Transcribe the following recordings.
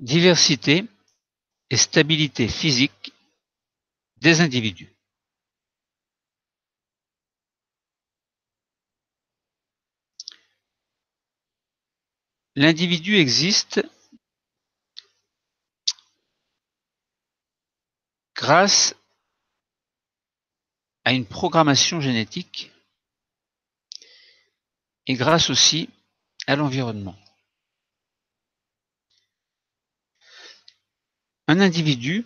diversité et stabilité physique des individus. L'individu existe grâce à une programmation génétique et grâce aussi à l'environnement. Un individu,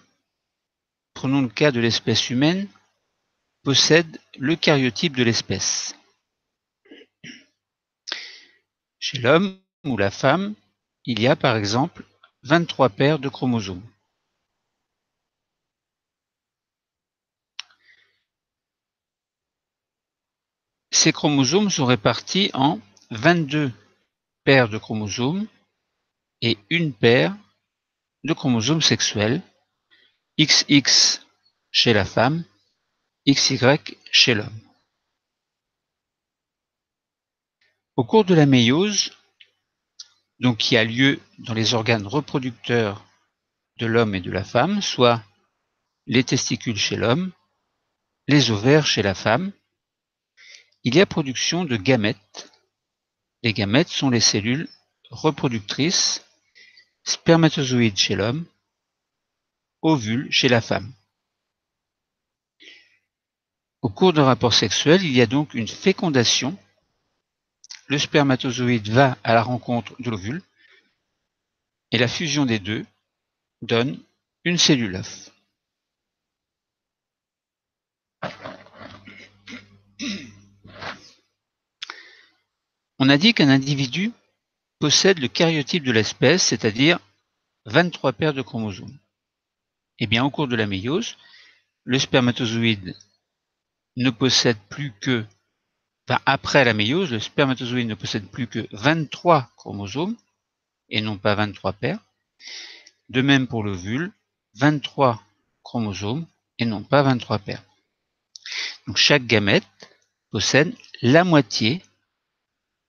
prenons le cas de l'espèce humaine, possède le karyotype de l'espèce. Chez l'homme ou la femme, il y a par exemple 23 paires de chromosomes. Ces chromosomes sont répartis en 22 paires de chromosomes et une paire de chromosomes sexuels, XX chez la femme, XY chez l'homme. Au cours de la méiose, donc qui a lieu dans les organes reproducteurs de l'homme et de la femme, soit les testicules chez l'homme, les ovaires chez la femme, il y a production de gamètes. Les gamètes sont les cellules reproductrices, spermatozoïdes chez l'homme, ovules chez la femme. Au cours d'un rapport sexuel, il y a donc une fécondation. Le spermatozoïde va à la rencontre de l'ovule et la fusion des deux donne une cellule œuf. On a dit qu'un individu possède le karyotype de l'espèce, c'est-à-dire 23 paires de chromosomes. Eh bien, au cours de la méiose, le spermatozoïde ne possède plus que, après la méiose, le spermatozoïde ne possède plus que 23 chromosomes et non pas 23 paires. De même pour l'ovule, 23 chromosomes et non pas 23 paires. Donc chaque gamète possède la moitié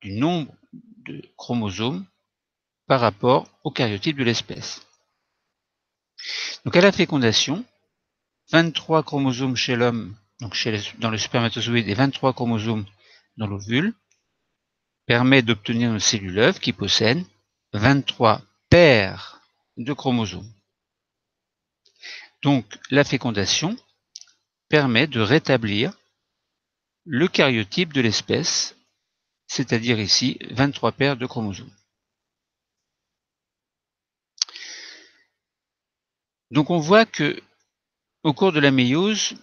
du nombre de chromosomes par rapport au karyotype de l'espèce. Donc à la fécondation, 23 chromosomes chez l'homme, donc dans le spermatozoïde, et 23 chromosomes dans l'ovule, permet d'obtenir une cellule œuf qui possède 23 paires de chromosomes. Donc la fécondation permet de rétablir le karyotype de l'espèce, c'est-à-dire ici 23 paires de chromosomes. Donc on voit que au cours de la méiose,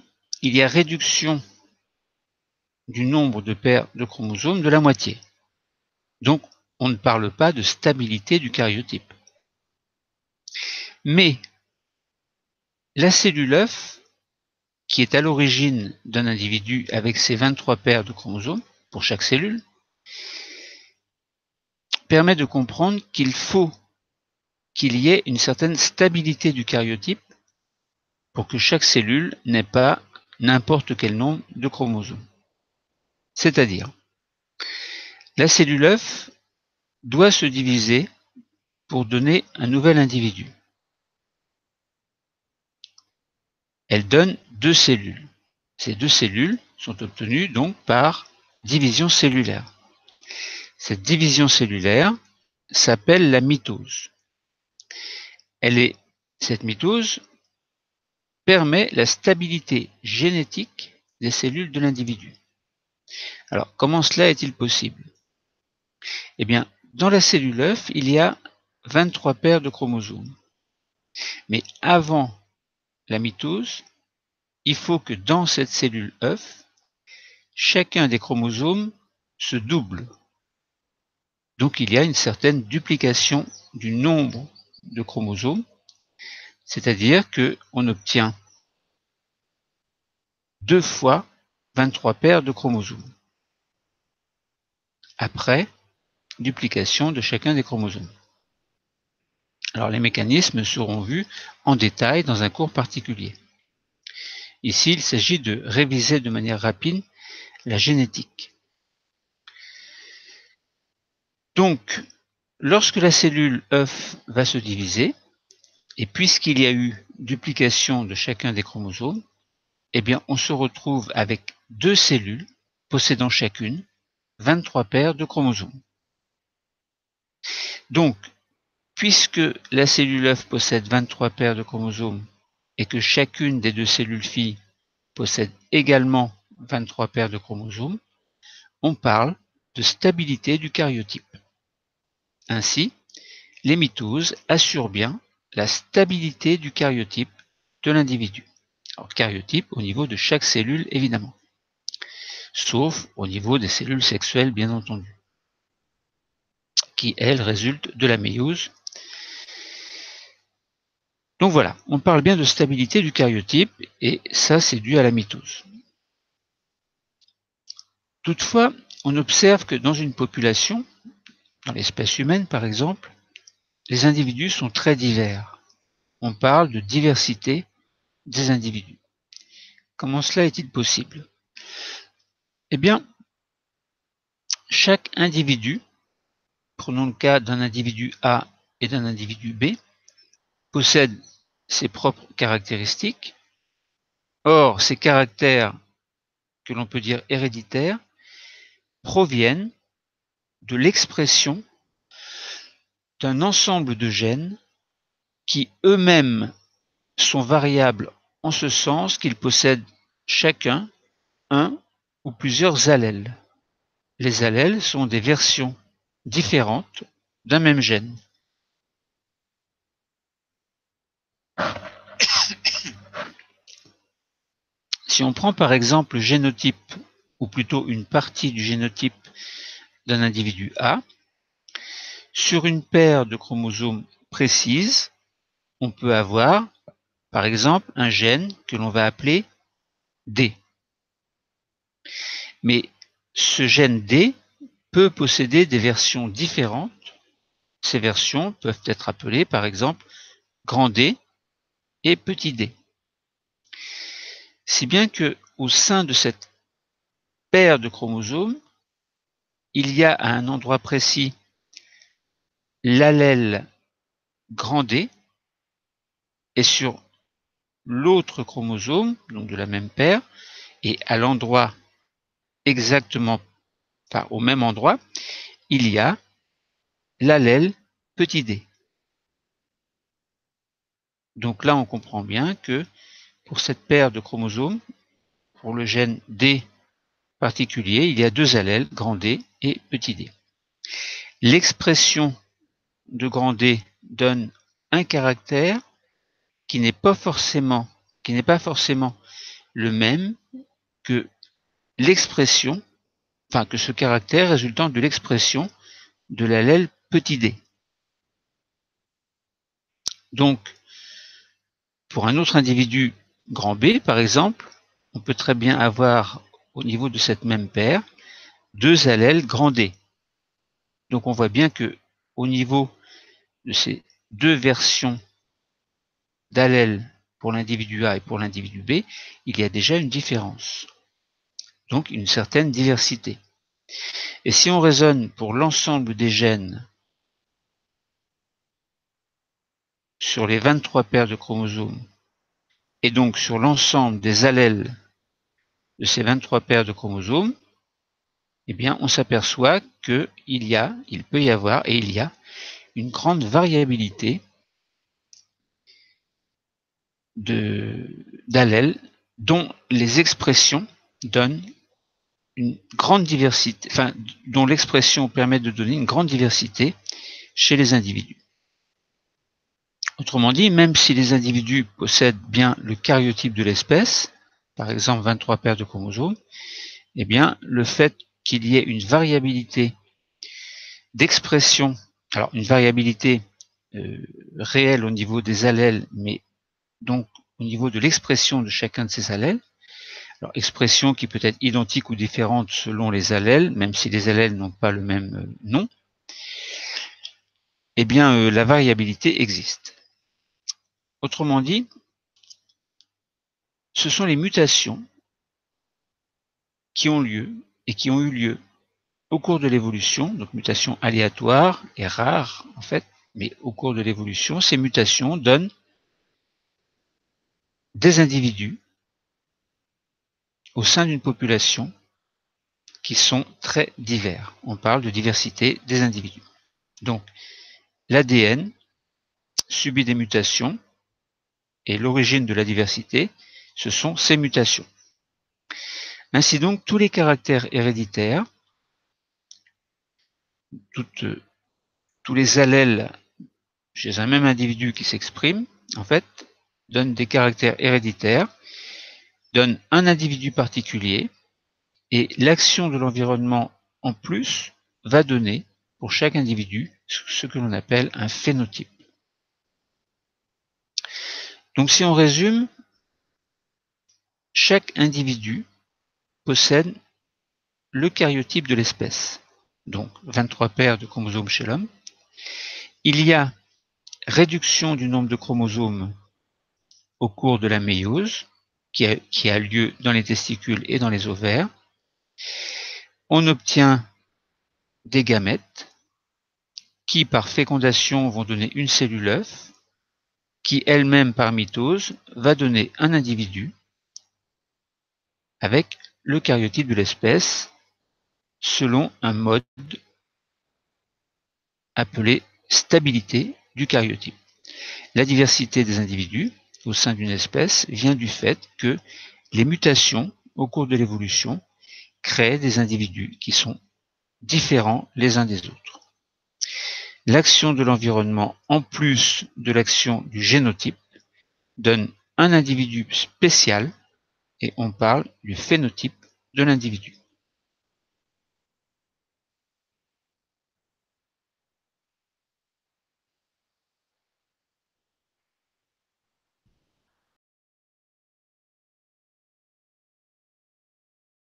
il y a réduction du nombre de paires de chromosomes de la moitié. Donc on ne parle pas de stabilité du karyotype. Mais la cellule œuf, qui est à l'origine d'un individu avec ses 23 paires de chromosomes pour chaque cellule, permet de comprendre qu'il faut qu'il y ait une certaine stabilité du karyotype pour que chaque cellule n'ait pas n'importe quel nombre de chromosomes. C'est-à-dire, la cellule œuf doit se diviser pour donner un nouvel individu. Elle donne 2 cellules. Ces 2 cellules sont obtenues donc par division cellulaire. Cette division cellulaire s'appelle la mitose. Cette mitose permet la stabilité génétique des cellules de l'individu. Alors, comment cela est-il possible? Eh bien, dans la cellule œuf, il y a 23 paires de chromosomes. Mais avant la mitose, il faut que dans cette cellule œuf, chacun des chromosomes se double. Donc il y a une certaine duplication du nombre de chromosomes, c'est-à-dire qu'on obtient 2 fois 23 paires de chromosomes, après duplication de chacun des chromosomes. Alors les mécanismes seront vus en détail dans un cours particulier. Ici, il s'agit de réviser de manière rapide la génétique. Donc, lorsque la cellule œuf va se diviser, Et puisqu'il y a eu duplication de chacun des chromosomes, eh bien, on se retrouve avec 2 cellules possédant chacune 23 paires de chromosomes. Donc, puisque la cellule œuf possède 23 paires de chromosomes et que chacune des 2 cellules filles possède également 23 paires de chromosomes, on parle de stabilité du karyotype. Ainsi, les mitoses assurent bien la stabilité du karyotype de l'individu. Alors, karyotype au niveau de chaque cellule, évidemment, sauf au niveau des cellules sexuelles, bien entendu, qui, elles, résultent de la méiose. Donc voilà, on parle bien de stabilité du karyotype, et ça, c'est dû à la mitose. Toutefois, on observe que dans une population, dans l'espèce humaine par exemple, les individus sont très divers. On parle de diversité des individus. Comment cela est-il possible? Eh bien, chaque individu, prenons le cas d'un individu A et d'un individu B, possède ses propres caractéristiques. Or, ces caractères, que l'on peut dire héréditaires, proviennent de l'expression d'un ensemble de gènes qui eux-mêmes sont variables en ce sens qu'ils possèdent chacun un ou plusieurs allèles. Les allèles sont des versions différentes d'un même gène. Si on prend par exemple le génotype, ou plutôt une partie du génotype d'un individu A, sur une paire de chromosomes précise, on peut avoir par exemple un gène que l'on va appeler D. Mais ce gène D peut posséder des versions différentes. Ces versions peuvent être appelées par exemple grand D et petit d. Si bien que au sein de cette paire de chromosomes, il y a à un endroit précis l'allèle grand D, et sur l'autre chromosome, donc de la même paire, et à l'endroit exactement, enfin au même endroit, il y a l'allèle petit d. Donc là, on comprend bien que pour cette paire de chromosomes, pour le gène D particulier, il y a 2 allèles, grand D et petit d. L'expression de grand D donne un caractère qui n'est pas forcément le même que l'expression, enfin que ce caractère résultant de l'expression de l'allèle petit d. Donc, pour un autre individu grand B, par exemple, on peut très bien avoir au niveau de cette même paire 2 allèles grand D. Donc on voit bien que au niveau de ces 2 versions d'allèles pour l'individu A et pour l'individu B, il y a déjà une différence. Donc une certaine diversité. Et si on raisonne pour l'ensemble des gènes sur les 23 paires de chromosomes, et donc sur l'ensemble des allèles de ces 23 paires de chromosomes, eh bien on s'aperçoit qu'il peut y avoir une grande variabilité d'allèles dont les expressions donnent une grande diversité, enfin, dont l'expression permet de donner une grande diversité chez les individus. Autrement dit, même si les individus possèdent bien le karyotype de l'espèce, par exemple 23 paires de chromosomes, eh bien, le fait qu'il y ait une variabilité d'expression, alors une variabilité réelle au niveau des allèles, mais donc au niveau de l'expression de chacun de ces allèles, alors expression qui peut être identique ou différente selon les allèles, même si les allèles n'ont pas le même nom, eh bien la variabilité existe. Autrement dit, ce sont les mutations qui ont lieu et qui ont eu lieu au cours de l'évolution, donc mutations aléatoires et rares en fait, mais au cours de l'évolution, ces mutations donnent des individus au sein d'une population qui sont très divers. On parle de diversité des individus. Donc, l'ADN subit des mutations et l'origine de la diversité, ce sont ces mutations. Ainsi donc, tous les caractères héréditaires, tous les allèles chez un même individu qui s'expriment, en fait, donnent des caractères héréditaires, donnent un individu particulier, et l'action de l'environnement en plus va donner pour chaque individu ce que l'on appelle un phénotype. Donc si on résume, chaque individu possède le karyotype de l'espèce, donc 23 paires de chromosomes chez l'homme. Il y a réduction du nombre de chromosomes au cours de la méiose, qui a lieu dans les testicules et dans les ovaires. On obtient des gamètes qui, par fécondation, vont donner une cellule œuf, qui elle-même, par mitose, va donner un individu avec le karyotype de l'espèce selon un mode appelé stabilité du karyotype. La diversité des individus au sein d'une espèce vient du fait que les mutations au cours de l'évolution créent des individus qui sont différents les uns des autres. L'action de l'environnement, en plus de l'action du génotype, donne un individu spécial et on parle du phénotype de l'individu.